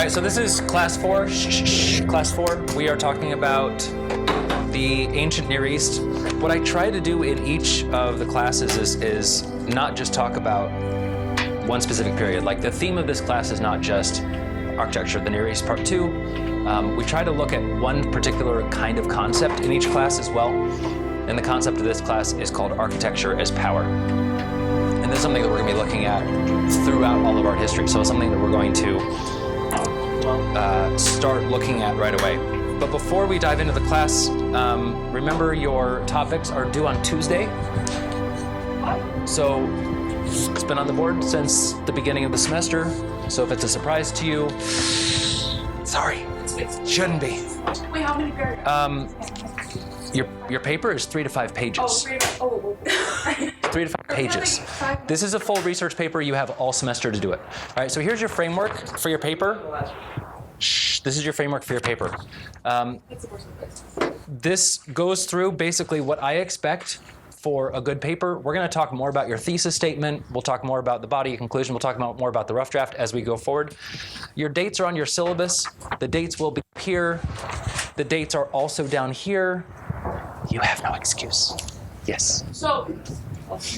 right, so this is class 4. Class 4. We are talking about the ancient Near East. What I try to do in each of the classes is not just talk about one specific period. Like the theme of this class is not just architecture, the Near East part 2. We try to look at one particular kind of concept in each class as well. And the concept of this class is called architecture as power. And this is something that we're going to be looking at throughout all of art history. So it's something that we're going to start looking at right away. But before we dive into the class, remember your topics are due on Tuesday. So it's been on the board since the beginning of the semester. So if it's a surprise to you, sorry, shouldn't be. Wait, how many paragraphs? Your paper is 3 to 5 pages. 3 to 5 pages. This is a full research paper. You have all semester to do it. All right, so here's your framework for your paper. This is your framework for your paper. This goes through basically what I expect for a good paper. We're going to talk more about your thesis statement. We'll talk more about the body conclusion. We'll talk more about the rough draft as we go forward. Your dates are on your syllabus. The dates will be here. The dates are also down here. You have no excuse. Yes. So,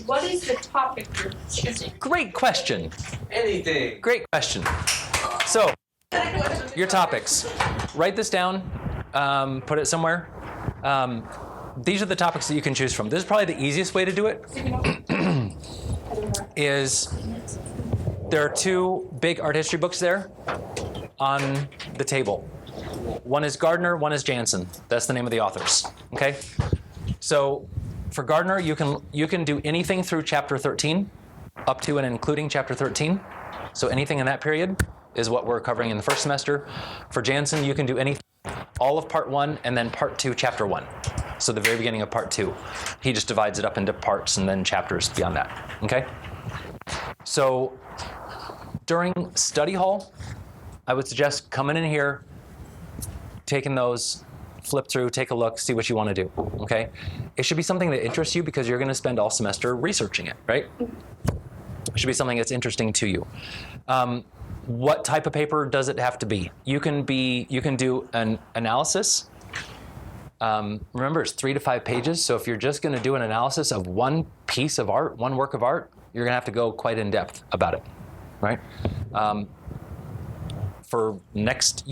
what is the topic you're choosing? Great question. Anything. Great question. So, your topics. Write this down. Put it somewhere. These are the topics that you can choose from. This is probably the easiest way to do it. There are 2 big art history books there on the table. One is Gardner, one is Jansen. That's the name of the authors. Okay? So for Gardner, you can do anything through chapter 13, up to and including chapter 13. So anything in that period is what we're covering in the first semester. For Jansen, you can do anything, all of part 1 and then part 2, chapter 1. So the very beginning of part 2. He just divides it up into parts and then chapters beyond that. Okay? So during study hall, I would suggest coming in here, taking those, flip through, take a look, see what you want to do, okay? It should be something that interests you because you're going to spend all semester researching it, right? It should be something that's interesting to you. What type of paper does it have to be? You can do an analysis. Remember, it's 3 to 5 pages, so if you're just going to do an analysis of one piece of art, one work of art, you're going to have to go quite in depth about it, right? For next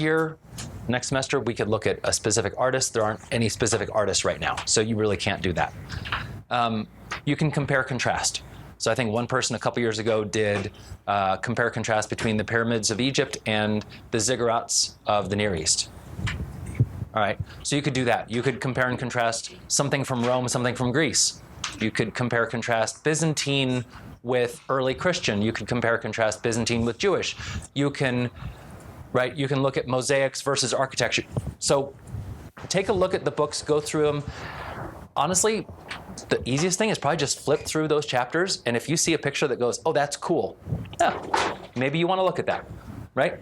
semester, we could look at a specific artist. There aren't any specific artists right now, so you really can't do that. You can compare contrast. So I think one person a couple years ago did compare contrast between the pyramids of Egypt and the ziggurats of the Near East. All right, so you could do that. You could compare and contrast something from Rome, something from Greece. You could compare contrast Byzantine with early Christian. You could compare contrast Byzantine with Jewish. You can look at mosaics versus architecture. So take a look at the books, go through them. Honestly, the easiest thing is probably just flip through those chapters, and if you see a picture that goes, oh, that's cool, yeah, maybe you want to look at that, right?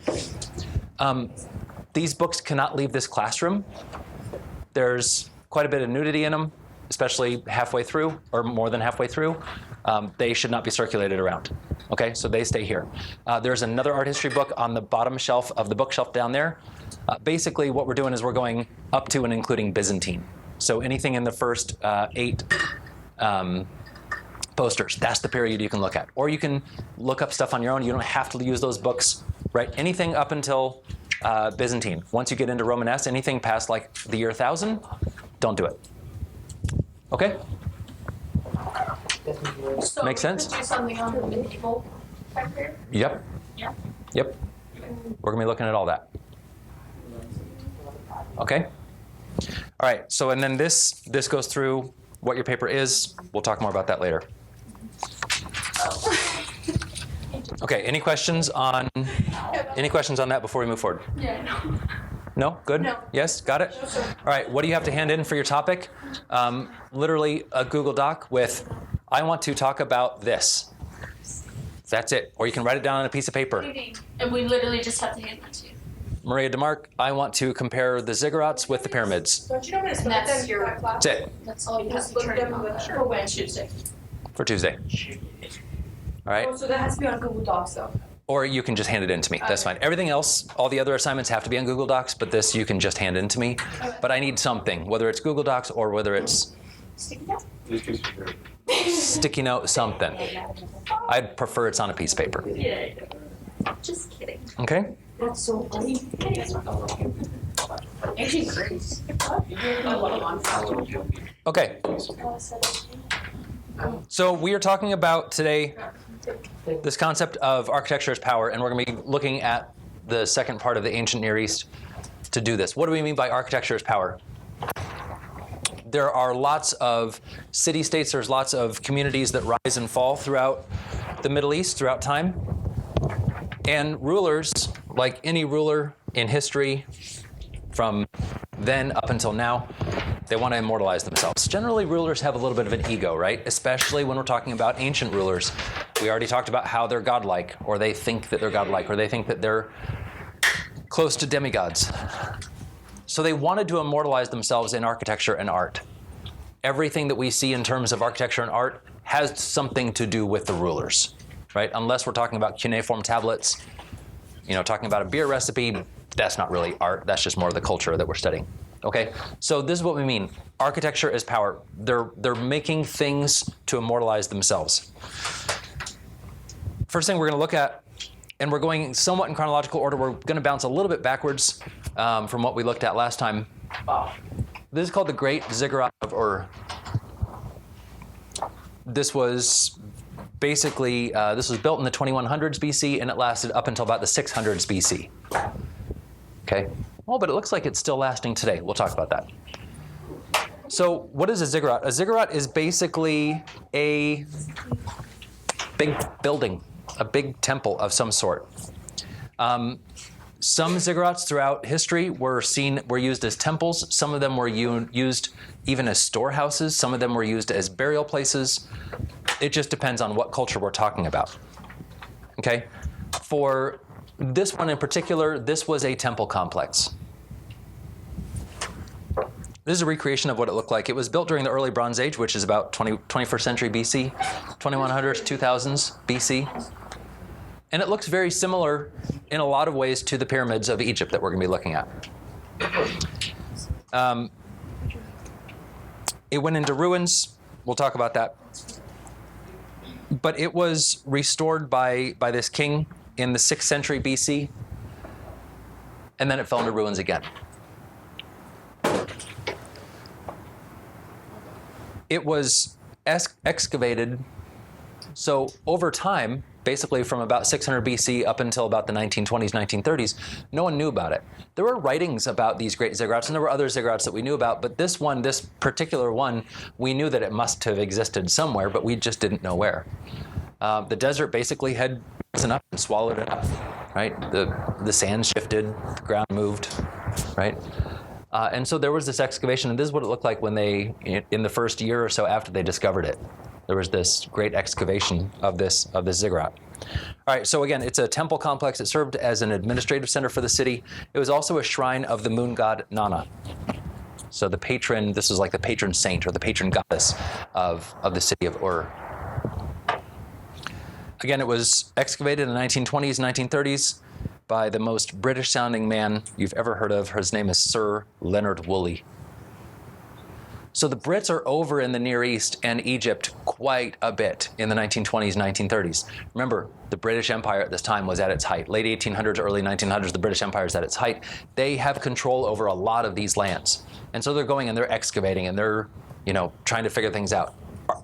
These books cannot leave this classroom. There's quite a bit of nudity in them, especially halfway through or more than halfway through. They should not be circulated around. Okay, so they stay here. There's another art history book on the bottom shelf of the bookshelf down there. Basically, what we're doing is we're going up to and including Byzantine. So anything in the first 8 posters, that's the period you can look at. Or you can look up stuff on your own. You don't have to use those books, right? Anything up until Byzantine. Once you get into Romanesque, anything past like the year 1000, don't do it. Okay? So Makes sense? Could do something on the medieval time period? Yep. Yeah. Yep. We're going to be looking at all that. Okay? All right, so and then this goes through what your paper is. We'll talk more about that later. Okay, any questions on that before we move forward? Yeah, no. No? Good? No. Yes? Got it? No, sir. All right, what do you have to hand in for your topic? Literally a Google Doc with, I want to talk about this. That's it. Or you can write it down on a piece of paper. And we literally just have to hand that to you. Maria DeMarc, I want to compare the ziggurats with the pyramids. Don't you know what it's And that's them your for class? That's it. That's all you have Just to look turn them on with- for when Tuesday. For Tuesday. All right? Oh, so that has to be on Google Docs though. Or you can just hand it in to me. That's fine. Everything else, all the other assignments have to be on Google Docs, but this you can just hand in to me. But I need something, whether it's Google Docs or whether it's sticky note, something. I'd prefer it's on a piece of paper. Just kidding. Okay? That's so funny. Actually, great. Okay. So we are talking about today this concept of architecture as power, and we're going to be looking at the second part of the ancient Near East to do this. What do we mean by architecture as power? There are lots of city-states, there's lots of communities that rise and fall throughout the Middle East, throughout time. And rulers, like any ruler in history, from then up until now, they want to immortalize themselves. Generally, rulers have a little bit of an ego, right? Especially when we're talking about ancient rulers. We already talked about how they're godlike, or they think that they're godlike, or they think that they're close to demigods. So they wanted to immortalize themselves in architecture and art. Everything that we see in terms of architecture and art has something to do with the rulers, right? Unless we're talking about cuneiform tablets, talking about a beer recipe, that's not really art. That's just more of the culture that we're studying. Okay, so this is what we mean. Architecture is power. They're making things to immortalize themselves. First thing we're going to look at, and we're going somewhat in chronological order. We're going to bounce a little bit backwards from what we looked at last time. This is called the Great Ziggurat of Ur. This was basically, this was built in the 2100s BC, and it lasted up until about the 600s BC. Okay. Well, but it looks like it's still lasting today. We'll talk about that. So what is a ziggurat? A ziggurat is basically a big building, a big temple of some sort. Some ziggurats throughout history were used as temples. Some of them were used even as storehouses. Some of them were used as burial places. It just depends on what culture we're talking about. Okay? For this one in particular, this was a temple complex. This is a recreation of what it looked like. It was built during the early Bronze Age, which is about 21st century BC, 2100s, 2000s BC. And it looks very similar in a lot of ways to the pyramids of Egypt that we're going to be looking at. It went into ruins. We'll talk about that. But it was restored by this king in the 6th century BC, and then it fell into ruins again. It was excavated, so over time, basically from about 600 BC up until about the 1920s, 1930s, no one knew about it. There were writings about these great ziggurats, and there were other ziggurats that we knew about, but this particular one, we knew that it must have existed somewhere, but we just didn't know where. The desert basically had risen up and swallowed it up, right? The sand shifted, the ground moved, right? And so there was this excavation, and this is what it looked like when they, in the first year or so after they discovered it. There was this great excavation of this ziggurat. All right, so again, it's a temple complex. It served as an administrative center for the city. It was also a shrine of the moon god Nana. So the patron, this is like the patron saint or the patron goddess of the city of Ur. Again, it was excavated in the 1920s, 1930s by the most British-sounding man you've ever heard of. His name is Sir Leonard Woolley. So the Brits are over in the Near East and Egypt quite a bit in the 1920s, 1930s. Remember, the British Empire at this time was at its height. Late 1800s, early 1900s, the British Empire is at its height. They have control over a lot of these lands. And so they're going and they're excavating and they're, trying to figure things out.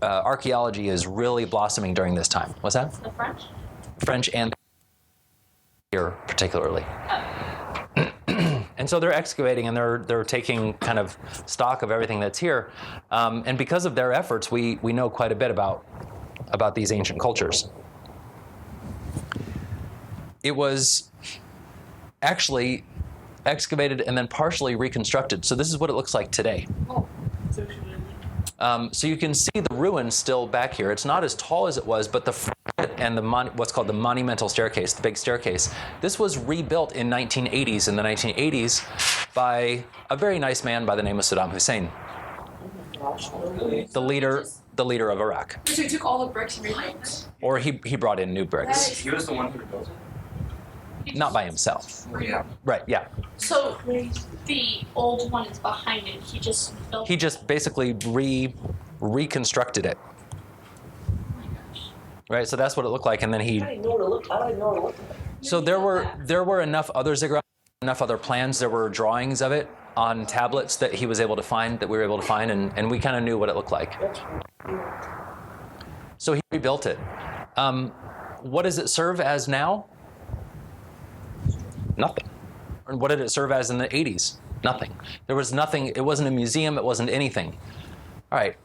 Archaeology is really blossoming during this time. What's that? The French? French and here particularly. And so they're excavating and they're taking kind of stock of everything that's here. And because of their efforts, we know quite a bit about these ancient cultures. It was actually excavated and then partially reconstructed. So this is what it looks like today. So you can see the ruins still back here. It's not as tall as it was, but the front and what's called the monumental staircase, the big staircase, this was rebuilt in the 1980s by a very nice man by the name of Saddam Hussein, the leader of Iraq. So he took all the bricks and rebuilt them? Or he brought in new bricks. He was the one who built it? not by himself. Yeah. Right, yeah. So the old one is behind it. He just built. He just basically reconstructed it. Right, so that's what it looked like, and then he. I didn't know what it looked like. So there were enough other ziggurat, enough other plans. There were drawings of it on tablets that he was able to find, that we were able to find, and we kind of knew what it looked like. So he rebuilt it. What does it serve as now? Nothing. And what did it serve as in the 80s? Nothing. There was nothing. It wasn't a museum. It wasn't anything. All right.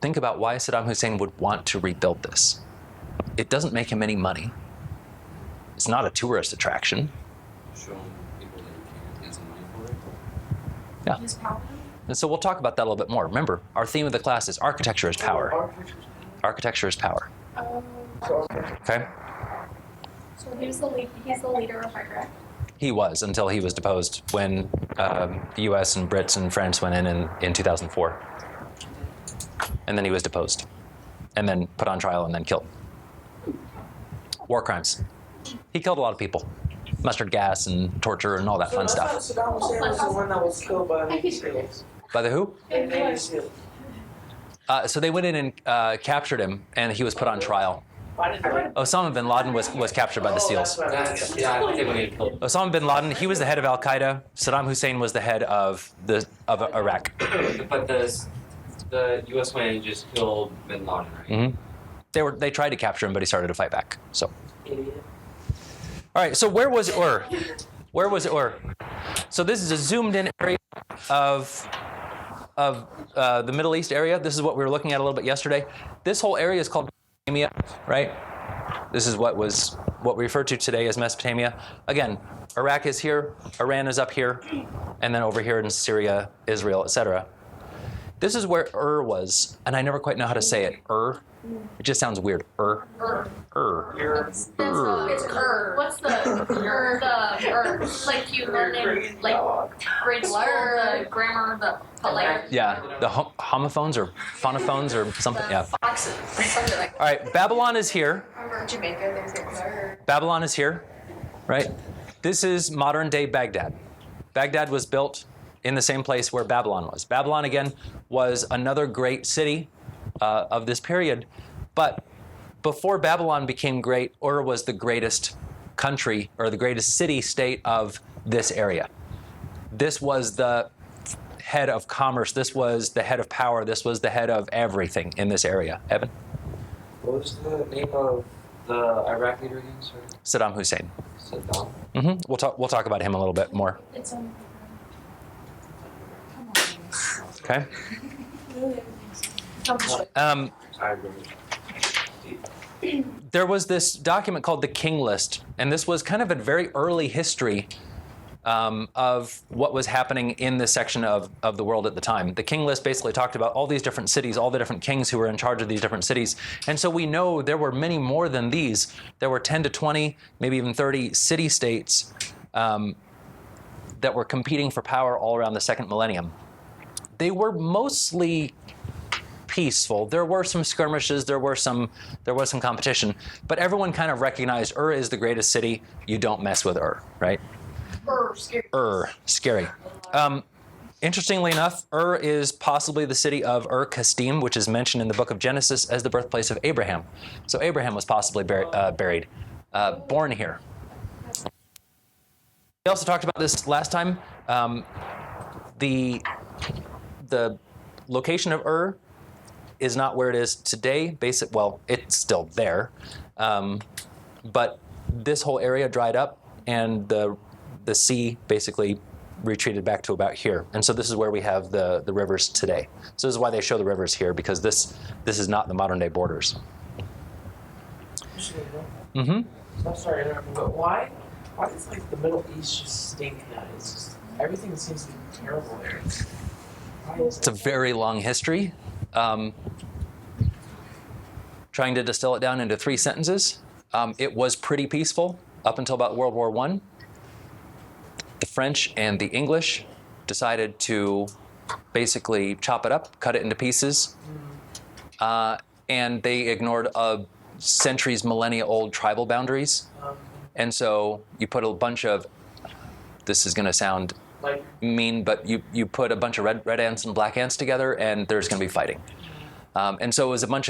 Think about why Saddam Hussein would want to rebuild this. It doesn't make him any money. It's not a tourist attraction. Showing people that you can't get some money for it. Yeah. His power. And so we'll talk about that a little bit more. Remember, our theme of the class is architecture is power. Architecture is power. Okay? So he's the leader of Iraq. He was until he was deposed when the U.S. and Brits and France went in 2004. And then he was deposed, and then put on trial, and then killed. War crimes. He killed a lot of people. Mustard gas and torture and all that fun stuff. Saddam Hussein was the one that was killed by the Israelis. By the who? And Navy SEAL. So they went in and captured him, and he was put on trial. I didn't know. Osama bin Laden was captured by the SEALs. That's, yeah, I think when he killed. Osama bin Laden, he was the head of Al Qaeda. Saddam Hussein was the head of Iraq. But the U.S. went and just killed bin Laden, right? Mm-hmm. They tried to capture him, but he started to fight back. So, Idiot. all right. So where was Ur? Where was Ur? So this is a zoomed-in area of the Middle East area. This is what we were looking at a little bit yesterday. This whole area is called Mesopotamia, right? This is what we refer to today as Mesopotamia. Again, Iraq is here, Iran is up here, and then over here in Syria, Israel, etc. This is where Ur was, and I never quite know how to say it. Ur. It just sounds weird. Ur. It's what's the like you learn in like grade school the grammar the like Yeah, the homophones or phonophones or something. Yeah. foxes something like All right, Babylon is here. that. Jamaica there's a Babylon is here, right? This is modern day Baghdad. Baghdad was built in the same place where Babylon was. Babylon, again, was another great city of this period. But before Babylon became great, Ur was the greatest country or the greatest city-state of this area. This was the head of commerce. This was the head of power. This was the head of everything in this area. Evan? What was the name of the Iraq leader again? Sorry. Saddam Hussein. Saddam. We'll talk about him a little bit more. it's on Okay. Sorry, bro. There was this document called the King List, and this was kind of a very early history of what was happening in this section of the world at the time. The King List basically talked about all these different cities, all the different kings who were in charge of these different cities. And so we know there were many more than these. There were 10 to 20, maybe even 30 city-states that were competing for power all around the second millennium. They were mostly peaceful. There were some skirmishes, there was some competition, but everyone kind of recognized Ur is the greatest city. You don't mess with Ur, right? Scary. Interestingly enough, Ur is possibly the city of Ur Kasdim, which is mentioned in the book of Genesis as the birthplace of Abraham. So Abraham was possibly born here. We also talked about this last time. The location of Ur is not where it is today. It's still there, but this whole area dried up, and the sea basically retreated back to about here. And so this is where we have the rivers today. So this is why they show the rivers here, because this is not the modern day borders. I'm sorry to interrupt, but why does like the Middle East just stink now? It's just everything seems to be terrible there. It's a very long history. Trying to distill it down into 3 sentences, it was pretty peaceful up until about World War I. The French and the English decided to basically chop it up, cut it into pieces, and they ignored centuries, millennia-old tribal boundaries. And so you put a bunch of, this is going to sound Like, mean, but you put a bunch of red ants and black ants together, and there's going to be fighting. And so it was a bunch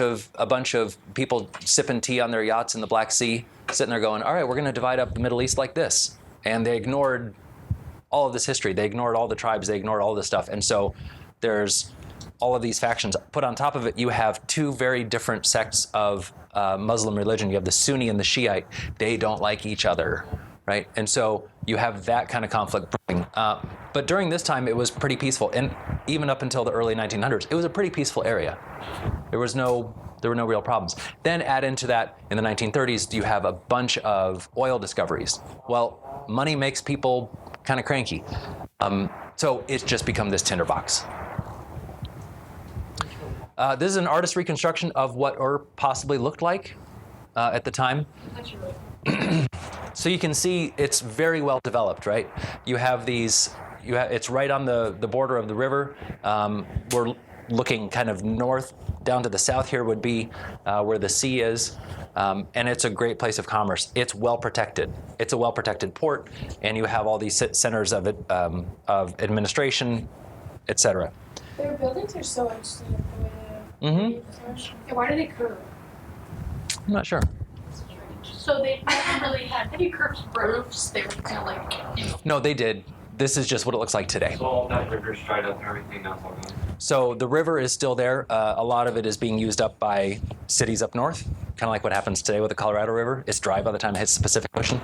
of people sipping tea on their yachts in the Black Sea, sitting there going, all right, we're going to divide up the Middle East like this. And they ignored all of this history. They ignored all the tribes. They ignored all this stuff. And so there's all of these factions. Put on top of it, you have two very different sects of Muslim religion. You have the Sunni and the Shiite. They don't like each other, right? And so you have that kind of conflict brewing. But during this time, it was pretty peaceful. And even up until the early 1900s, it was a pretty peaceful area. There were no real problems. Then add into that, in the 1930s, you have a bunch of oil discoveries. Well, money makes people kind of cranky. So it's just become this tinderbox. This is an artist's reconstruction of what Ur possibly looked like at the time. So you can see it's very well developed, right? You have these, it's right on the border of the river. We're looking kind of north, down to the south here would be where the sea is. And it's a great place of commerce. It's well protected. It's a well protected port, and you have all these centers of administration, etc. Their buildings are so interesting. Yeah, why do they curve? I'm not sure. So they never really had any curved roofs. They were kind of like. No, they did. This is just what it looks like today. So all that river's dried up and everything now it's all gone. So the river is still there. A lot of it is being used up by cities up north, kind of like what happens today with the Colorado River. It's dry by the time it hits the Pacific Ocean.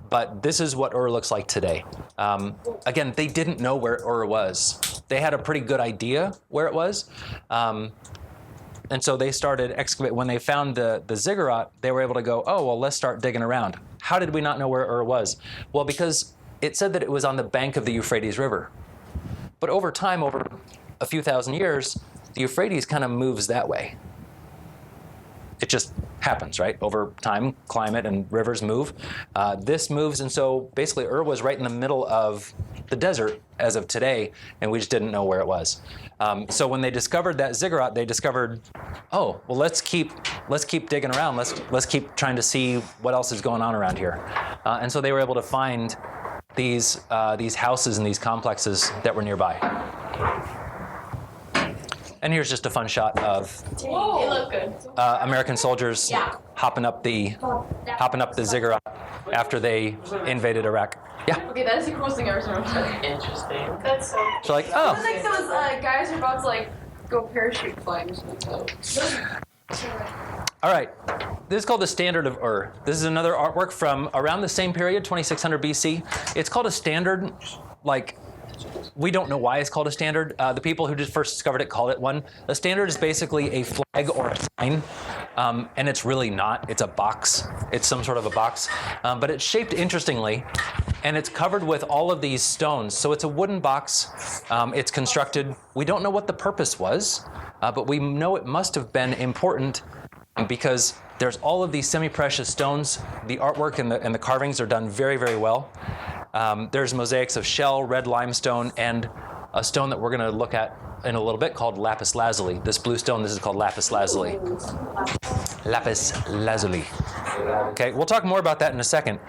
But this is what Ur looks like today. Again, they didn't know where Ur was. They had a pretty good idea where it was. And so they started excavating. When they found the ziggurat, they were able to go, oh, well, let's start digging around. How did we not know where Ur was? Well, because it said that it was on the bank of the Euphrates River. But over time, over a few thousand years, the Euphrates kind of moves that way. It just happens, right? Over time, climate and rivers move. This moves, and so basically Ur was right in the middle of the desert as of today, and we just didn't know where it was. So when they discovered that ziggurat, they discovered, oh, well, let's keep digging around. Let's keep trying to see what else is going on around here. And so they were able to find these houses and these complexes that were nearby. And here's just a fun shot of Whoa, they look good. American soldiers hopping up the ziggurat after they invaded Iraq. Yeah. Okay, that is the coolest thing I've ever seen. interesting. That's so. So like, It's oh, like those guys are about to like go parachute flying or something. all right. This is called the Standard of Ur. This is another artwork from around the same period, 2600 BC. It's called a standard, like, we don't know why it's called a standard. The people who just first discovered it called it one. A standard is basically a flag or a sign, and it's really not. It's a box. It's some sort of a box, but it's shaped interestingly, and it's covered with all of these stones. So it's a wooden box. It's constructed. We don't know what the purpose was, but we know it must have been important because there's all of these semi-precious stones. The artwork and the carvings are done very, very well. There's mosaics of shell, red limestone, and a stone that we're going to look at in a little bit called lapis lazuli. This blue stone, this is called lapis lazuli. Lapis lazuli. Okay, we'll talk more about that in a second.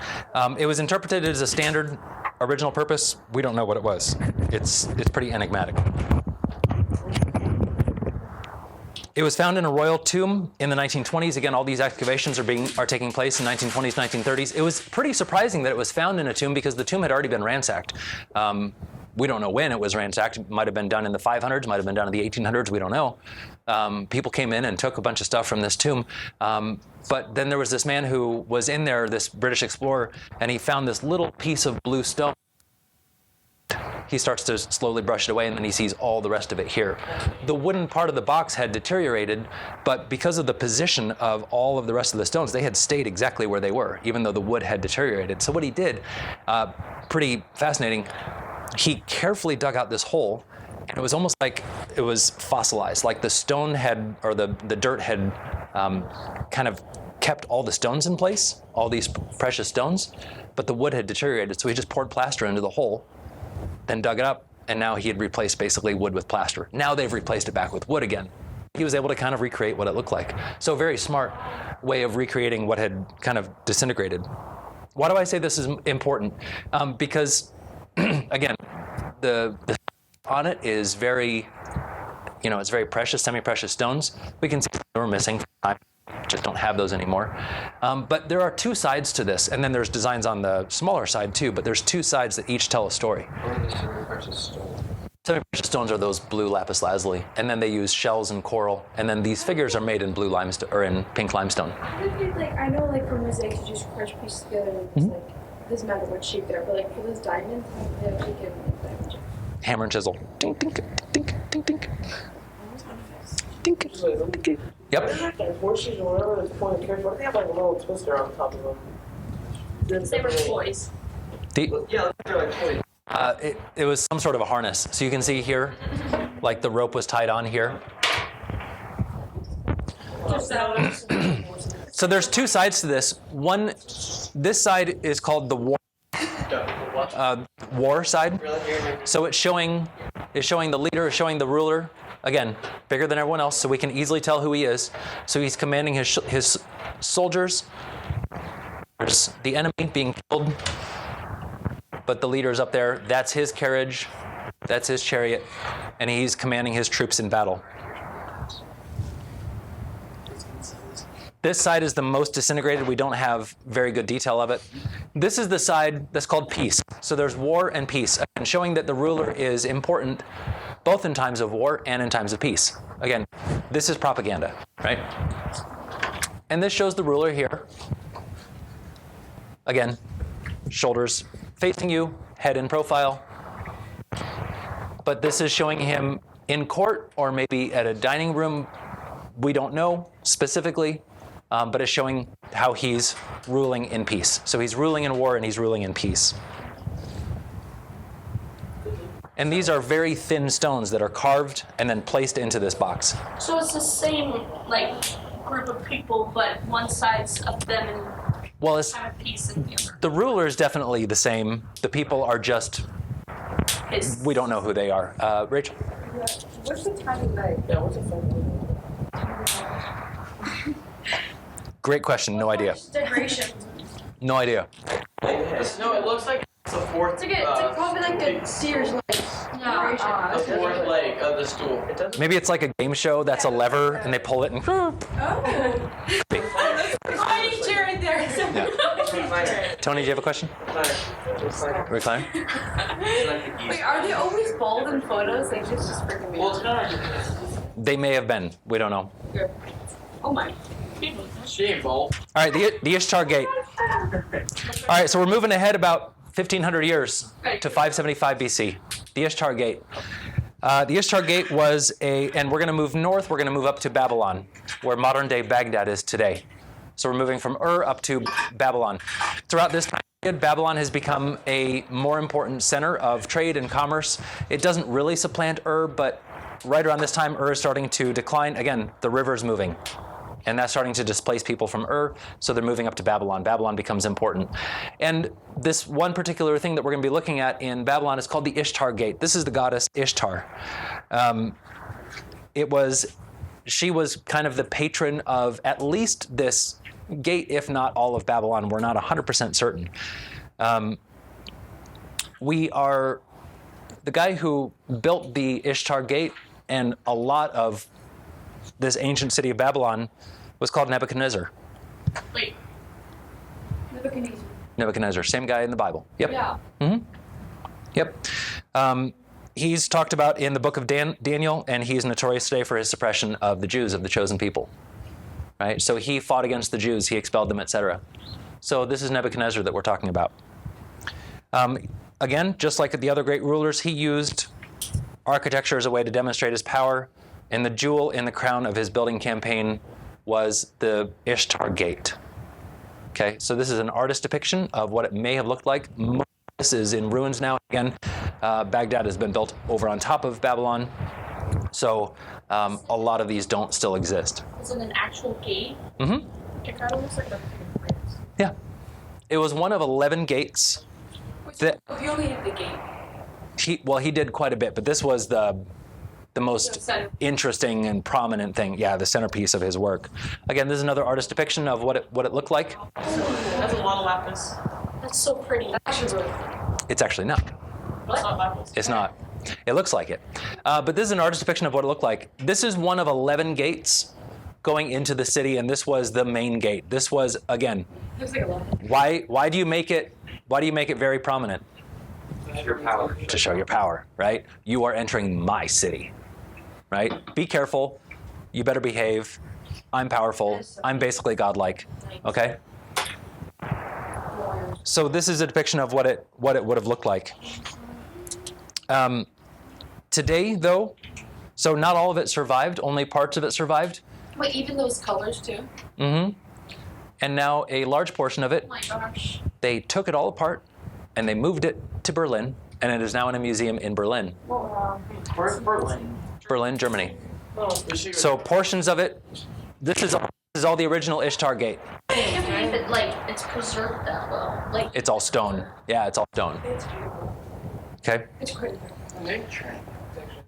It was interpreted as a standard. Original purpose, we don't know what it was. It's pretty enigmatic. It was found in a royal tomb in the 1920s. Again, all these excavations are taking place in 1920s, 1930s. It was pretty surprising that it was found in a tomb because the tomb had already been ransacked. We don't know when it was ransacked. It might have been done in the 500s, might have been done in the 1800s, we don't know. People came in and took a bunch of stuff from this tomb. But then there was this man who was in there, this British explorer, and he found this little piece of blue stone. He starts to slowly brush it away, and then he sees all the rest of it here. The wooden part of the box had deteriorated, but because of the position of all of the rest of the stones, they had stayed exactly where they were, even though the wood had deteriorated. So what he did, pretty fascinating, he carefully dug out this hole, and it was almost like it was fossilized, like the stone had, or the dirt had kind of kept all the stones in place, all these precious stones, but the wood had deteriorated, so he just poured plaster into the hole, then dug it up, and now he had replaced basically wood with plaster. Now they've replaced it back with wood again. he was able to kind of recreate what it looked like. So a very smart way of recreating what had kind of disintegrated. Why do I say this is important? Because, again, the on it is very, it's very precious, semi-precious stones. We can see they were missing from time. Just don't have those anymore. But there are two sides to this, and then there's designs on the smaller side too, but there's two sides that each tell a story. What are the semi-precious stones? Semi-precious stones are those blue lapis lazuli, and then they use shells and coral, and then these figures are made in blue limestone or in pink limestone. How did you, I know for mosaics you just crush pieces together and it's doesn't matter what shape they're, but for those diamonds, how do they actually get them like diamond shape? Hammer and chisel. Dink, dink, dink, dink, dink. Dink. Dink. Yep. Like horseshoes or whatever that's point of character. What do they have like a little twister on top of them? They were toys. Yeah, they're like toys. It was some sort of a harness. So you can see here, like the rope was tied on here. So there's two sides to this. One, this side is called the war side. So it's showing the leader, showing the ruler. Again, bigger than everyone else, so we can easily tell who he is. So he's commanding his soldiers. There's the enemy being killed, but the leader's up there. That's his carriage, that's his chariot, and he's commanding his troops in battle. This side is the most disintegrated. We don't have very good detail of it. This is the side that's called peace. So there's war and peace, and showing that the ruler is important both in times of war and in times of peace. Again, this is propaganda, right? And this shows the ruler here. Again, shoulders facing you, head in profile. But this is showing him in court or maybe at a dining room. We don't know specifically, but it's showing how he's ruling in peace. So he's ruling in war and he's ruling in peace. And these are very thin stones that are carved and then placed into this box. So it's the same group of people, but one side's of them and Well, it's, kind of piece in the other. the ruler is definitely the same. The people are just, His- we don't know who they are. Rachel? What's the tiny leg? Yeah, what's it for? Great question. No idea. Decoration. No idea. No, it looks like it's the fourth. It's probably like a deer's leg. Yeah. The fourth leg of the stool. It doesn't. Maybe it's like a game show that's a lever and they pull it and. Oh. Tiny chair right there. Tony, do you have a question? Recline? Wait, are they always bald in photos? Like, this is freaking me Well, out. it's kind of. They may have been. We don't know. Oh my. She ain't bald. All right, the Ishtar Gate. All right, so we're moving ahead about 1,500 years to 575 BC. The Ishtar Gate. The Ishtar Gate was and we're going to move north. We're going to move up to Babylon, where modern-day Baghdad is today. So we're moving from Ur up to Babylon. Throughout this time period, Babylon has become a more important center of trade and commerce. It doesn't really supplant Ur, but right around this time, Ur is starting to decline. Again, the river's moving. And that's starting to displace people from Ur, so they're moving up to Babylon. Babylon becomes important. And this one particular thing that we're going to be looking at in Babylon is called the Ishtar Gate. This is the goddess Ishtar. She was kind of the patron of at least this gate, if not all of Babylon. We're not 100% certain. The guy who built the Ishtar Gate and a lot of this ancient city of Babylon was called Nebuchadnezzar. Wait. Nebuchadnezzar, same guy in the Bible. Yep. Yeah. Yep. He's talked about in the book of Daniel, and he's notorious today for his suppression of the Jews, of the chosen people. Right? So he fought against the Jews, he expelled them, etc. So this is Nebuchadnezzar that we're talking about. Again, just like the other great rulers, he used architecture as a way to demonstrate his power, and the jewel in the crown of his building campaign was the Ishtar Gate. Okay, so this is an artist depiction of what it may have looked like. This is in ruins now. Again, Baghdad has been built over on top of Babylon, so a lot of these don't still exist. Is it an actual gate? Mm-hmm. It kind of looks like a Yeah. It was one of 11 gates that If you only hit the gate. he did quite a bit, but this was the the most interesting and prominent thing. Yeah, the centerpiece of his work. Again, this is another artist depiction of what it looked like. That's a lot of lapis. That's so pretty. It's actually not. That's not lapis. It's not. It looks like it. But this is an artist depiction of what it looked like. This is one of 11 gates going into the city, and this was the main gate. This was, again, Looks like a lot. why do you make it very prominent? Your power. To show your power, right? You are entering my city, right? Be careful. You better behave. I'm powerful. I'm basically godlike. Okay? So this is a depiction of what it would have looked like. Today, though, so not all of it survived. Only parts of it survived. Wait, even those colors too? Mm-hmm. And now a large portion of it, Oh my gosh. they took it all apart and they moved it to Berlin, and it is now in a museum in Berlin. Where's Berlin? Berlin, Germany. No, we So portions of it, this is all the original Ishtar Gate. I can't believe it, like, it's preserved that well. Like, It's all stone. Yeah, it's all stone. It's beautiful. Okay. It's pretty.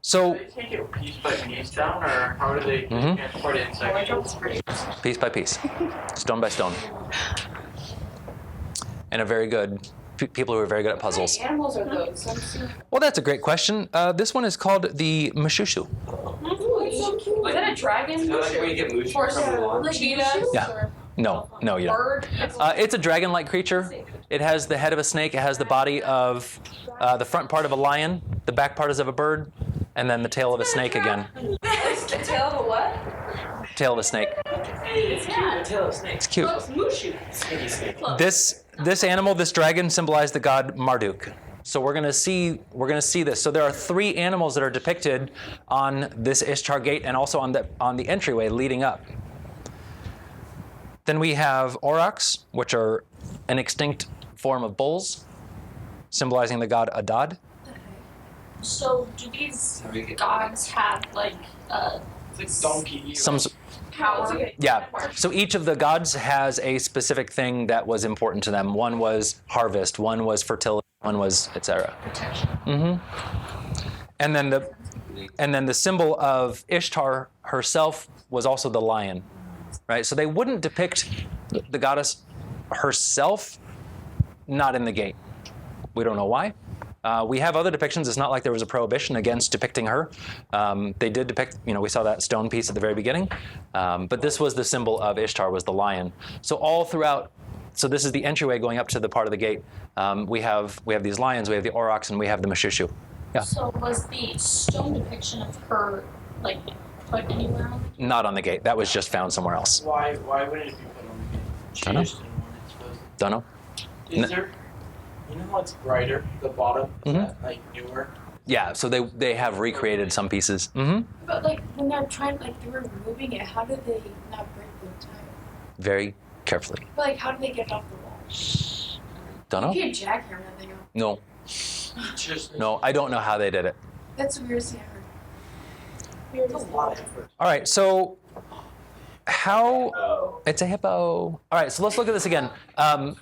So they take it piece by piece down, or how do they Mhm. transport it in sections? piece by piece, stone by stone. And people who are very good at puzzles. What animals are those? I'm seeing. Well, that's a great question. This one is called the Mashushu. It's so cute. Is that a dragon? Is that like where you get moosh Horse? from the lawn? Cheetah? Yeah. No, you don't. Bird? It's a dragon-like creature. It has the head of a snake. It has the body of the front part of a lion. The back part is of a bird, and then the tail of a snake again. The tail of a what? Tail of a snake. It's cute. The tail of a snake. It's cute. Mushu. Skinny snake. This animal, this dragon, symbolized the god Marduk. So we're gonna see this. So there are 3 animals that are depicted on this Ishtar Gate and also on the entryway leading up. Then we have aurochs, which are an extinct form of bulls, symbolizing the god Adad. so do these How do you get- gods have, like, It's like donkey. power? Yeah. So each of the gods has a specific thing that was important to them. One was harvest, one was fertility, one was etc. Mm-hmm. And then the symbol of Ishtar herself was also the lion, right? So they wouldn't depict the goddess herself, not in the gate. We don't know why. We have other depictions. It's not like there was a prohibition against depicting her. They did depict, we saw that stone piece at the very beginning. But this was the symbol of Ishtar, was the lion. So all throughout, so this is the entryway going up to the part of the gate. We have these lions, we have the aurochs, and we have the Mashushu. Yeah. So was the stone depiction of her, like, put anywhere on the Not on the gate. That was just found somewhere else. Why wouldn't it be put on the She Dunno. just didn't want it supposed Don't know. Is there, you know how it's brighter, the bottom, is Mhm. that like newer? Yeah, so they have recreated some pieces. Mm-hmm. But like when they're trying, like they were removing it, how did they not break the tire? Very carefully. But like how did they get it off the wall? Don't know. You can't jackhammer that thing off. No, Just no, I don't know how they did it. That's the weirdest thing I heard. It's a lot of effort. All right, so how? It's a hippo. All right, so let's look at this again.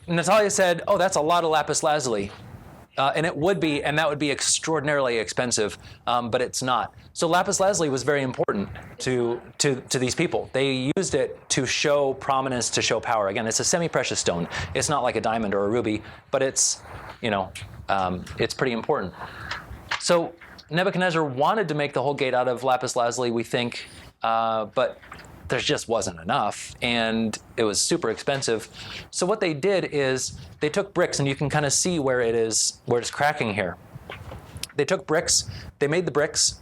Natalia said, "Oh, that's a lot of lapis lazuli," and it would be, and that would be extraordinarily expensive, but it's not. So lapis lazuli was very important to these people. They used it to show prominence, to show power. Again, it's a semi-precious stone. It's not like a diamond or a ruby, but it's it's pretty important. So Nebuchadnezzar wanted to make the whole gate out of lapis lazuli, we think, but there just wasn't enough, and it was super expensive. So what they did is they took bricks, and you can kind of see where it's cracking here. They took bricks, they made the bricks,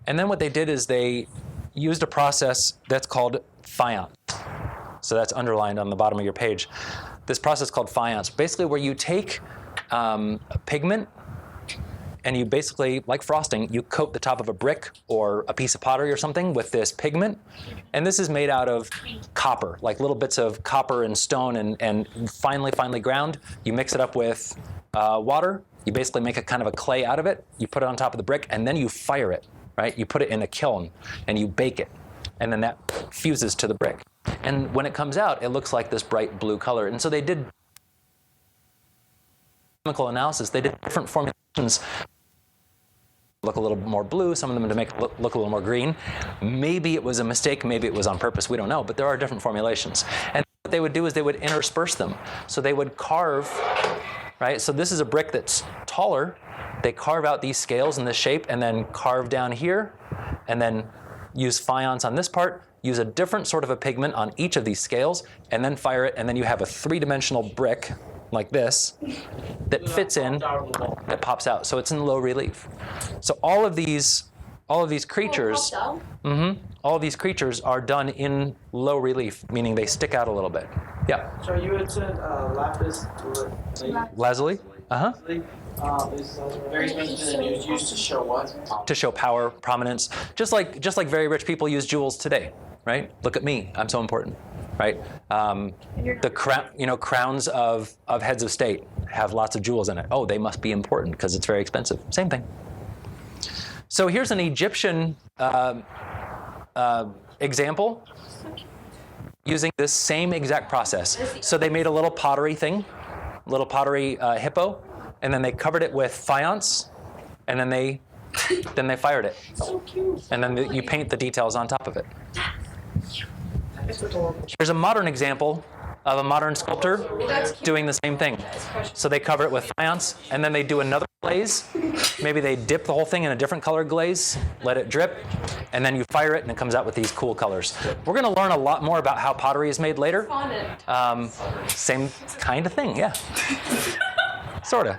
and then what they did is they used a process that's called faience. So that's underlined on the bottom of your page. This process called faience, basically where you take a pigment, and you basically, like frosting, you coat the top of a brick or a piece of pottery or something with this pigment. And this is made out of copper, like little bits of copper and stone and finely ground. You mix it up with water. You basically make a kind of a clay out of it. You put it on top of the brick, and then you fire it, right? You put it in a kiln, and you bake it. And then that fuses to the brick. And when it comes out, it looks like this bright blue color. And so they did chemical analysis. They did different formulations look a little more blue, some of them to make it look a little more green. Maybe it was a mistake, maybe it was on purpose, we don't know, but there are different formulations. And what they would do is they would intersperse them. So they would carve, right? So this is a brick that's taller. They carve out these scales in this shape and then carve down here and then use faience on this part, use a different sort of a pigment on each of these scales, and then fire it, and then you have a three-dimensional brick like this that fits in, that pops out. So it's in low relief. So all of these creatures, all of these creatures are done in low relief, meaning they stick out a little bit. Yeah. So you had said lapis Lazuli? Uh-huh. is very expensive and it was used to show what? To show power, prominence, just like very rich people use jewels today, right? Look at me, I'm so important, right? The crowns of heads of state have lots of jewels in it. Oh, they must be important because it's very expensive. Same thing. So here's an Egyptian example using this same exact process. So they made a little pottery thing, little pottery hippo, and then they covered it with faience, and then they fired it. So cute. And then you paint the details on top of it. Here's a modern example of a modern sculptor doing the same thing. So they cover it with faience, and then they do another glaze. Maybe they dip the whole thing in a different color glaze, let it drip, and then you fire it, and it comes out with these cool colors. We're going to learn a lot more about how pottery is made later. Same kind of thing, yeah. Sort of.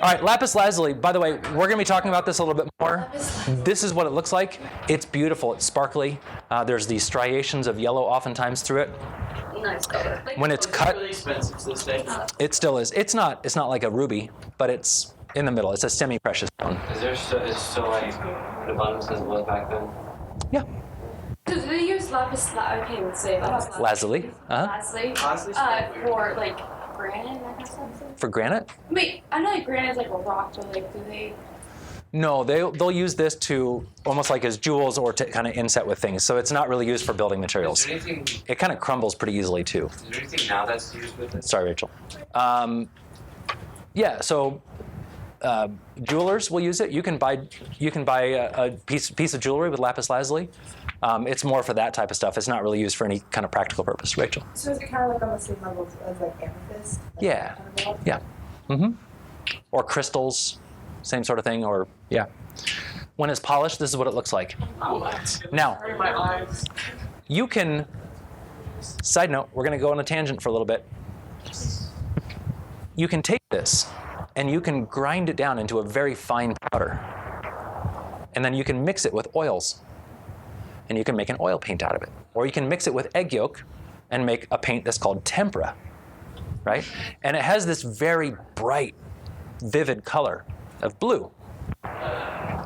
All right, lapis lazuli. By the way, we're going to be talking about this a little bit more. This is what it looks like. It's beautiful. It's sparkly. There's these striations of yellow oftentimes through it. Nice color. When it's cut, Really expensive to this day. it still is. It's not like a ruby, but it's in the middle. It's a semi-precious stone. Is still like an abundance as it was back then? Yeah. So do they use lapis? I can't even say lapis Lazuli. Uh-huh. lazuli. Honestly, For like granite, that kind of stuff. For granite? Wait, I know like granite is like a rock, but like do they? No, they'll use this to almost like as jewels or to kind of inset with things. So it's not really used for building Is materials. there anything? It kind of crumbles pretty easily too. Is there anything now that's used with this? Sorry, Rachel. Yeah, so jewelers will use it. You can buy a piece of jewelry with lapis lazuli. It's more for that type of stuff. It's not really used for any kind of practical purpose. Rachel. So is it kind of like on the same level as like amethyst? Like Yeah. kind of level? Yeah. Mm-hmm. Or crystals, same sort of thing. Or yeah. When it's polished, this is what it looks like. Now, Hurting my eyes. you can. Side note: we're going to go on a tangent for a little bit. You can take this and you can grind it down into a very fine powder. And then you can mix it with oils. And you can make an oil paint out of it. Or you can mix it with egg yolk and make a paint that's called tempera, right? And it has this very bright, vivid color of blue.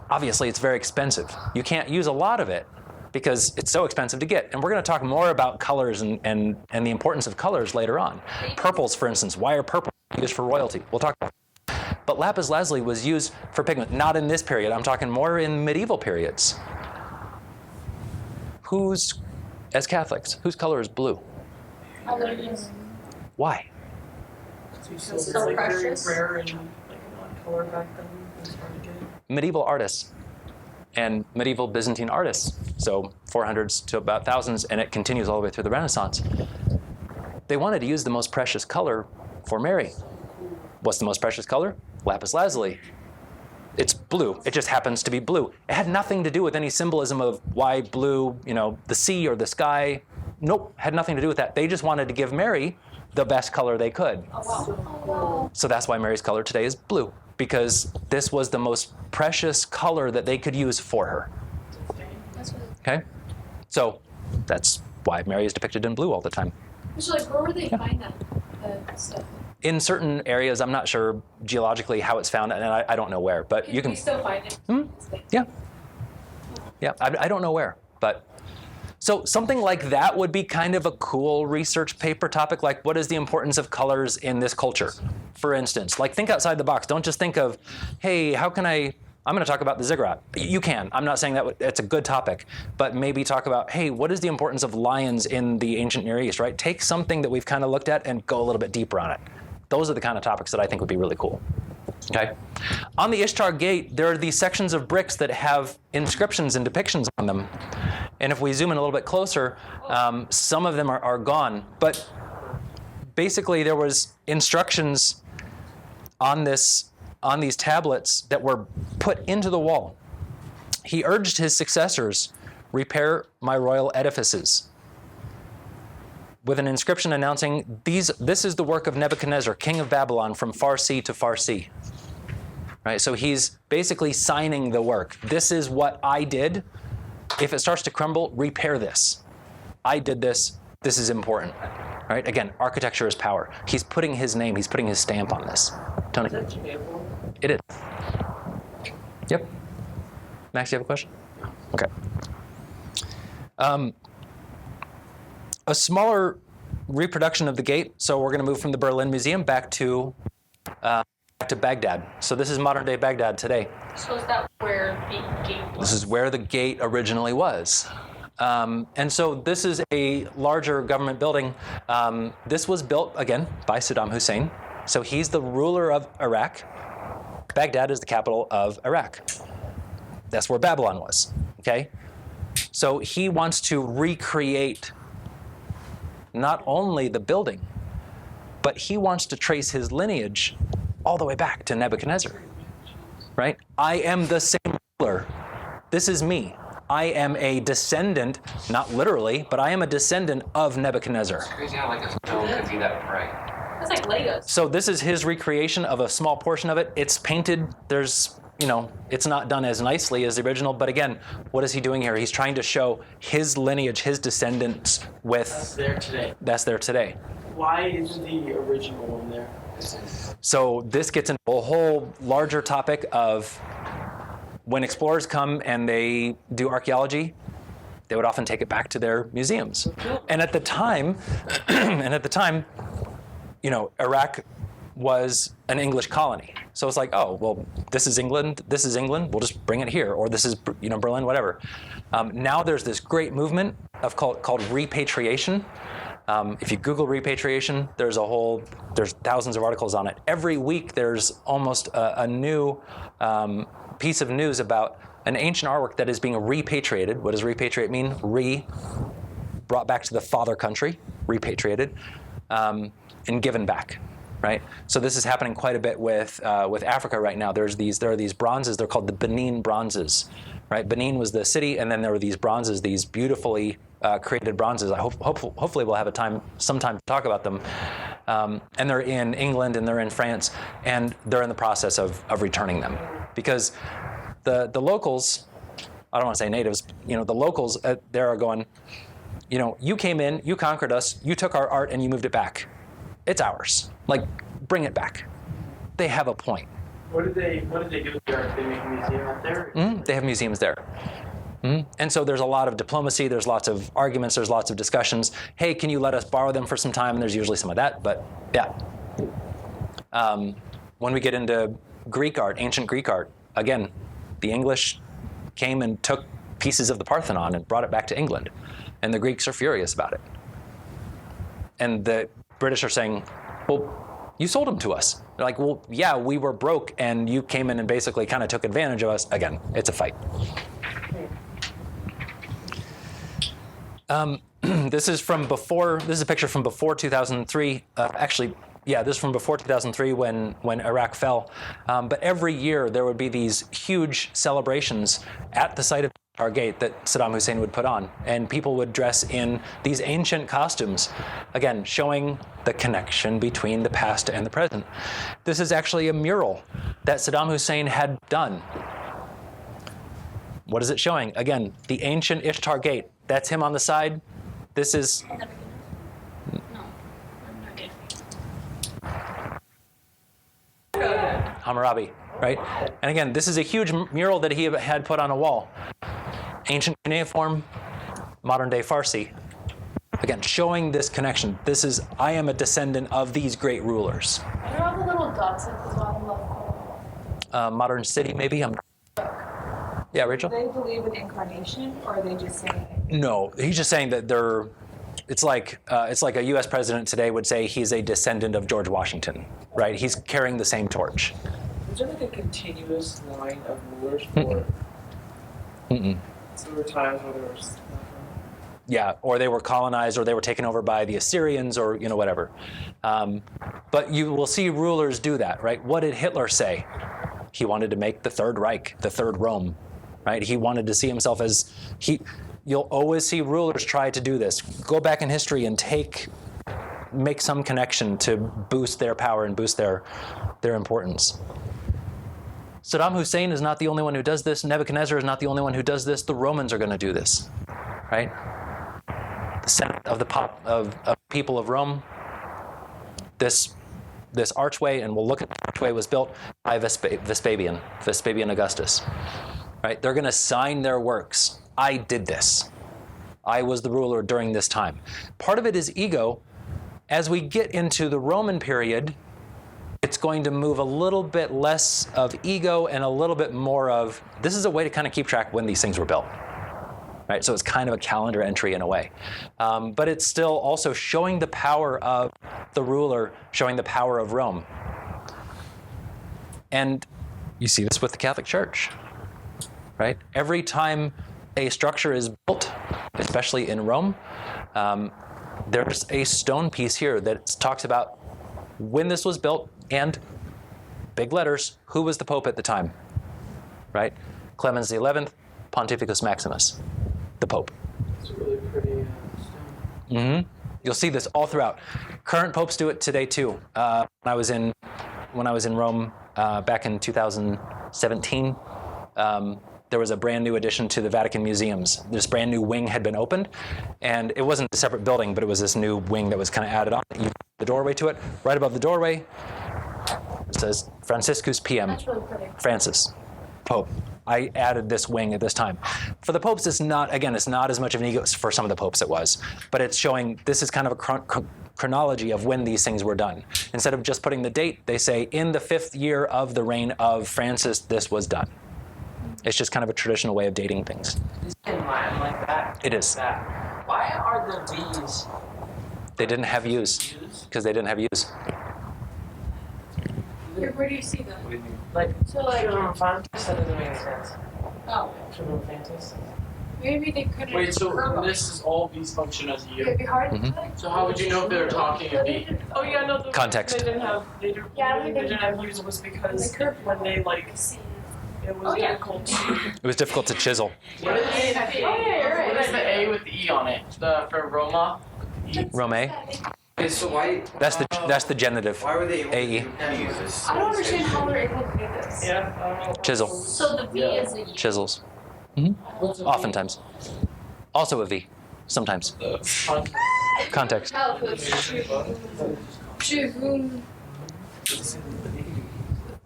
Obviously, it's very expensive. You can't use a lot of it because it's so expensive to get. And we're going to talk more about colors and the importance of colors later on. Purples, for instance. Why are purples used for royalty? We'll talk about that. But lapis lazuli was used for pigment, not in this period. I'm talking more in medieval periods. As Catholics, whose color is blue? Why? So Like very precious. rare and like one color back then. It was hard to get. Medieval artists and medieval Byzantine artists, so 400s to about 1000s, and it continues all the way through the Renaissance. They wanted to use the most precious color for Mary. What's the most precious color? Lapis lazuli. It's blue. It just happens to be blue. It had nothing to do with any symbolism of why blue, the sea or the sky. Nope, had nothing to do with that. They just wanted to give Mary the best color they could. So that's why Mary's color today is blue, because this was the most precious color that they could use for her. Okay? So that's why Mary is depicted in blue all the time. So like, where would they find that stuff? In certain areas, I'm not sure geologically how it's found, and I don't know where, but you can. We still find it. Yeah. Yeah, I don't know where, but. So something like that would be kind of a cool research paper topic, like what is the importance of colors in this culture? For instance, like think outside the box. Don't just think of, hey, how can I'm going to talk about the ziggurat. You can. I'm not saying that it's a good topic, but maybe talk about, hey, what is the importance of lions in the ancient Near East, right? Take something that we've kind of looked at and go a little bit deeper on it. Those are the kind of topics that I think would be really cool. Okay. On the Ishtar Gate, there are these sections of bricks that have inscriptions and depictions on them. And if we zoom in a little bit closer, some of them are gone. But basically, there was instructions on these tablets that were put into the wall. He urged his successors, repair my royal edifices, with an inscription announcing, this is the work of Nebuchadnezzar, king of Babylon, from far sea to far sea. Right? So he's basically signing the work. This is what I did. If it starts to crumble, repair this. I did this. This is important. Right? Again, architecture is power. He's putting his name, he's putting his stamp on this. Tony? Is that Jamaica? It is. Yep. Max, you have a question? Okay. A smaller reproduction of the gate. So we're going to move from the Berlin Museum back to Baghdad. So this is modern day Baghdad today. So is that where the gate was? This is where the gate originally was. And so this is a larger government building. This was built, again, by Saddam Hussein. So he's the ruler of Iraq. Baghdad is the capital of Iraq. That's where Babylon was, okay? So he wants to recreate not only the building, but he wants to trace his lineage all the way back to Nebuchadnezzar, right? I am the same ruler. This is me. I am a descendant, not literally, but I am a descendant of Nebuchadnezzar. It's crazy how like a stone could be that bright. That's like Legos. So this is his recreation of a small portion of it. It's painted. There's, it's not done as nicely as the original. But again, what is he doing here? He's trying to show his lineage, his descendants That's there today. Why isn't the original one there? So this gets into a whole larger topic of when explorers come and they do archaeology, they would often take it back to their museums. And at the time, Iraq was an English colony. So it's like, oh, well, this is England, we'll just bring it here. Or this is, Berlin, whatever. Now there's this great movement called repatriation. If you Google repatriation, there's thousands of articles on it. Every week there's almost a new piece of news about an ancient artwork that is being repatriated. What does repatriate mean? Brought back to the father country, repatriated, and given back, right? So this is happening quite a bit with Africa right now. There are these bronzes. They're called the Benin bronzes, right? Benin was the city, and then there were these bronzes, these beautifully created bronzes. Hopefully we'll have some time to talk about them. And they're in England and they're in France, and they're in the process of returning them, because the locals, I don't want to say natives, the locals there are going, you came in, you conquered us, you took our art and you moved it back. It's ours. Like, bring it back. They have a point. What did they do with the art? Did they make a museum out there? They have museums there. And so there's a lot of diplomacy, there's lots of arguments, there's lots of discussions. Hey, can you let us borrow them for some time? And there's usually some of that, but yeah. When we get into Greek art, ancient Greek art, again, the English came and took pieces of the Parthenon and brought it back to England. And the Greeks are furious about it. And the British are saying, well, you sold them to us. They're like, well, yeah, we were broke and you came in and basically kind of took advantage of us. Again, it's a fight. This is a picture from before 2003. This is from before 2003 when Iraq fell. But every year there would be these huge celebrations at the site of our gate that Saddam Hussein would put on. And people would dress in these ancient costumes, again, showing the connection between the past and the present. This is actually a mural that Saddam Hussein had done. What is it showing? Again, the ancient Ishtar Gate. That's him on the side. This is... Hammurabi, right? And again, this is a huge mural that he had put on a wall. Ancient cuneiform, modern day Farsi. Again, showing this connection. I am a descendant of these great rulers. What are all the little dots at the bottom left? Modern city, maybe? Yeah, Rachel? Do they believe in incarnation, or are they just saying? No, he's just saying that it's like a U.S. president today would say he's a descendant of George Washington, right? He's carrying the same torch. Was there like a continuous line of rulers for? Mm-mm. So there were times where there was. Yeah, or they were colonized, or they were taken over by the Assyrians, or whatever. But you will see rulers do that, right? What did Hitler say? He wanted to make the Third Reich, the Third Rome, right? He wanted to see himself as You'll always see rulers try to do this. Go back in history and make some connection to boost their power and boost their importance. Saddam Hussein is not the only one who does this. Nebuchadnezzar is not the only one who does this. The Romans are going to do this, right? The Senate of the people of Rome. This archway, and we'll look at the archway, was built by Vespasian Augustus, right? They're going to sign their works. I did this. I was the ruler during this time. Part of it is ego. As we get into the Roman period, it's going to move a little bit less of ego and a little bit more of, this is a way to kind of keep track when these things were built. Right? So it's kind of a calendar entry in a way. But it's still also showing the power of the ruler, showing the power of Rome. And you see this with the Catholic Church, right? Every time a structure is built, especially in Rome, there's a stone piece here that talks about when this was built and, big letters, who was the Pope at the time, right? Clemens XI, Pontificus Maximus, the Pope. It's a really pretty stone. Mm-hmm. You'll see this all throughout. Current popes do it today too. When I was in Rome back in 2017, there was a brand new addition to the Vatican museums. This brand new wing had been opened, and it wasn't a separate building, but it was this new wing that was kind of added on. The doorway to it, right above the doorway, it says Franciscus PM, That's really pretty. Francis, Pope. I added this wing at this time. For the popes, it's not as much of an ego. For some of the popes it was, but it's showing this is kind of a chronology of when these things were done. Instead of just putting the date, they say in the 5th year of the reign of Francis, this was done. It's just kind of a traditional way of dating things. Is it in Latin like that? It is. That. Why are the V's They didn't have U's used? because they didn't have U's. Where do you see them? What do you mean? Like, So like, Triumphantis? That doesn't make sense. oh, Triumphantis? maybe they couldn't. Wait, so curve them. this is all V's function as a U. It'd be hard to Mhm. like. So how would you know if they were talking in V? Oh yeah, no. The Context. They didn't have. Yeah, They didn't have U's was because They curved when they like See. it was Oh, yeah. difficult to. It was difficult to chisel. What is Oh, yeah, you're right. what is the A with the E on it? The for Roma? Rome. Okay, so why? That's the genitive. Why were they able AE. to use this? I don't understand how they're able to do this. Yeah. I don't know. Chisel. So the V is a U. Chisels. What's a V? Oftentimes. Also a V. Sometimes. Context. All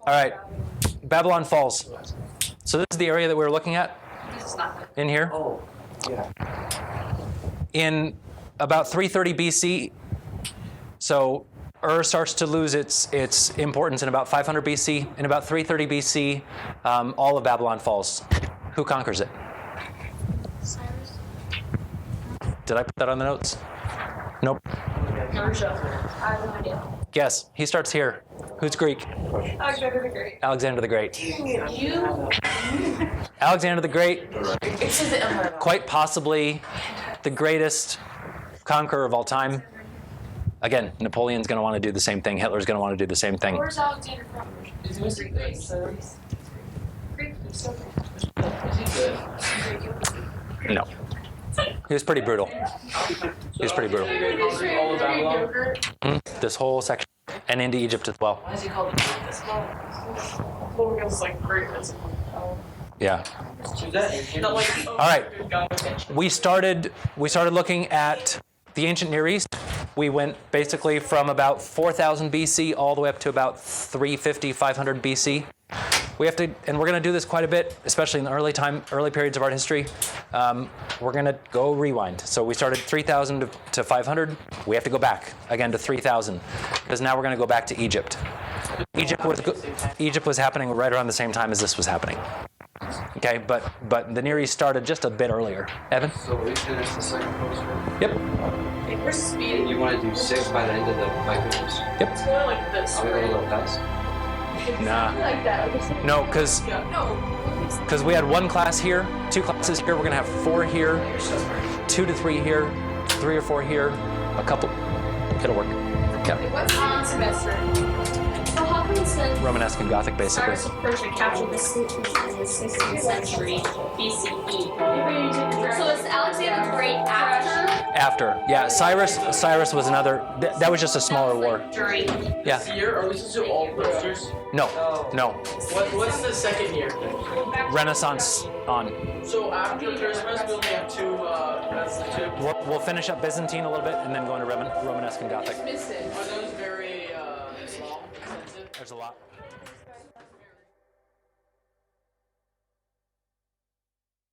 right. Babylon Falls. So this is the area that we're looking at This is not good. in here. Oh, yeah. In about 330 BC, so Ur starts to lose its importance in about 500 BC. In about 330 BC, all of Babylon falls. Who conquers it? Cyrus. Did I put that on the notes? Nope. I have no idea. Guess. He starts here. Who's Greek? Alexander the Great. Alexander the Great. You. Alexander the Great, It says the Empire. quite possibly the greatest conqueror of all time. Again, Napoleon's going to want to do the same thing. Hitler's going to want to do the same thing. Where's Alexander from? Is he missing this? Greek. So Is he good? No. He was pretty brutal. He was pretty brutal. All of Babylon. This whole section, and into Egypt as well. Why is he called the greatest? Napoleon's like greatness. Yeah. So that Not like, oh, All right. good guy. We started looking at the ancient Near East. We went basically from about 4000 BC all the way up to about 350, 500 BC. We have to, and we're going to do this quite a bit, especially in the early periods of art history. We're going to go rewind. So we started 3000 to 500. We have to go back again to 3000 because now we're going to go back to Egypt. Egypt was happening right around the same time as this was happening. Okay, but the Near East started just a bit earlier. Evan? So we finished the second poster. Yep. We're speeding. You want to do 6 by the end of the microphone? Yep. It's going like this. Are we going a little fast? Nah. Like that. Like, it's like, No, because No. we had one class here, 2 classes here. We're gonna have 4 here, 2 to 3 here, 3 or 4 here, a couple. It'll work. Yeah. What's on semester? So how come it says Romanesque and Gothic, basically. Cyrus of Persia captured the cities in the 16th century BCE? So is Alexander the Great after? After, yeah. Cyrus was another. That was just a smaller war. During. Yeah. This year, are we supposed to do all posters? No. What's the second year? Renaissance on. So after Christmas, we only have 2, that's the 2. We'll finish up Byzantine a little bit and then go into Romanesque and Gothic. Are those very, long, extensive? There's a lot.